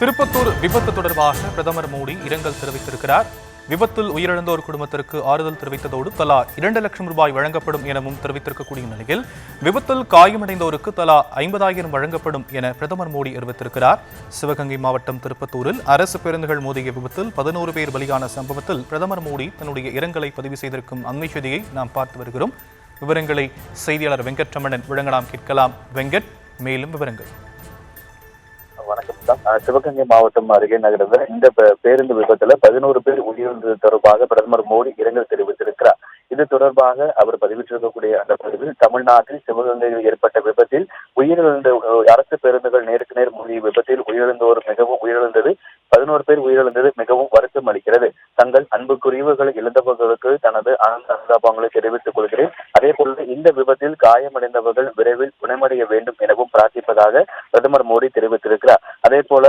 திருப்பத்தூர் விபத்து தொடர்பாக பிரதமர் மோடி இரங்கல் தெரிவித்திருக்கிறார். விபத்தில் உயிரிழந்தோர் குடும்பத்திற்கு ஆறுதல் தெரிவித்ததோடு தலா 2 லட்சம் ரூபாய் வழங்கப்படும் எனவும் தெரிவித்திருக்கக்கூடிய நிலையில் விபத்தில் காயமடைந்தோருக்கு தலா 50,000 வழங்கப்படும் என பிரதமர் மோடி அறிவித்திருக்கிறார். சிவகங்கை மாவட்டம் திருப்பத்தூரில் அரசு பேருந்துகள் மோதிய விபத்தில் 11 பேர் பலியான சம்பவத்தில் பிரதமர் மோடி தன்னுடைய இரங்கலை பதிவு செய்திருக்கும் அண்மை செய்தியை நாம் பார்த்து வருகிறோம். விவரங்களை செய்தியாளர் வெங்கட்ரமணன் வழங்கலாம், கேட்கலாம். வெங்கட், மேலும் விவரங்கள். வணக்கம். சிவகங்கை மாவட்டம் அருகே நகர்ந்த இந்த பேருந்து விபத்துல 11 பேர் உயிரிழந்தது தொடர்பாக பிரதமர் மோடி இரங்கல் தெரிவித்திருக்கிறார். இது தொடர்பாக அவர் பதிவிட்டிருக்கக்கூடிய அந்த பதிவில், தமிழ்நாட்டில் சிவகங்கையில் ஏற்பட்ட விபத்தில் உயிரிழந்த அரசு பேருந்துகள் நேருக்கு நேர் மோதிய விபத்தில் உயிரிழந்தது 11 பேர் உயிரிழந்தது மிகவும் வருத்தம் அளிக்கிறது. தங்கள் அன்புக்குரியவர்கள் இழந்தவர்களுக்கு தனது ஆனந்த அனுதாபங்களை தெரிவித்துக் கொள்கிறேன். அதே போல இந்த விபத்தில் காயமடைந்தவர்கள் விரைவில் குணமடைய வேண்டும் எனவும் பிரார்த்திப்பதாக பிரதமர் மோடி தெரிவித்திருக்கிறார். அதே போல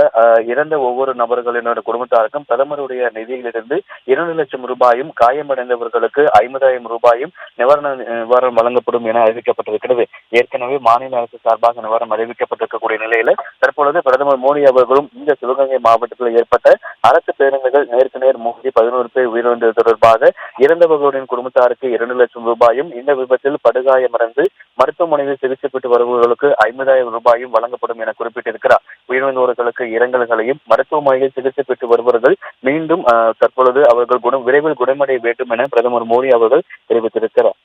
இறந்த ஒவ்வொரு நபர்களினோட குடும்பத்தாருக்கும் பிரதமருடைய நிதியிலிருந்து 2 லட்சம் ரூபாயும் காயமடைந்தவர்களுக்கு 50,000 ரூபாயும் நிவாரணம் வழங்கப்படும் என அறிவிக்கப்பட்டிருக்கிறது. ஏற்கனவே மாநில அரசு சார்பாக நிவாரணம் அறிவிக்கப்பட்டிருக்கக்கூடிய நிலையில தற்பொழுது பிரதமர் மோடி அவர்களும் இந்த சிவகங்கை மாவட்டத்தில் ஏற்பட்ட அரசு பேருந்துகள் நேருக்கு நேர் மோதி 11 பேர் உயிரிழந்தது தொடர்பாக இறந்தவர்களின் குடும்பத்தாருக்கு 2 லட்சம் ரூபாயும், இந்த விபத்தில் படுகாயமடைந்து மருத்துவமனையில் சிகிச்சை பெற்று வருபவர்களுக்கு 50,000 ரூபாயும் வழங்கப்படும் என குறிப்பிட்டிருக்கிறார். உயிரிழந்தவர்களுக்கு இரங்கல்களையும், மருத்துவமனையில் சிகிச்சை பெற்று வருபவர்கள் மீண்டும் தற்பொழுது அவர்கள் விரைவில் குணமடைய வேண்டும் என பிரதமர் மோடி அவர்கள் தெரிவித்திருக்கிறார்.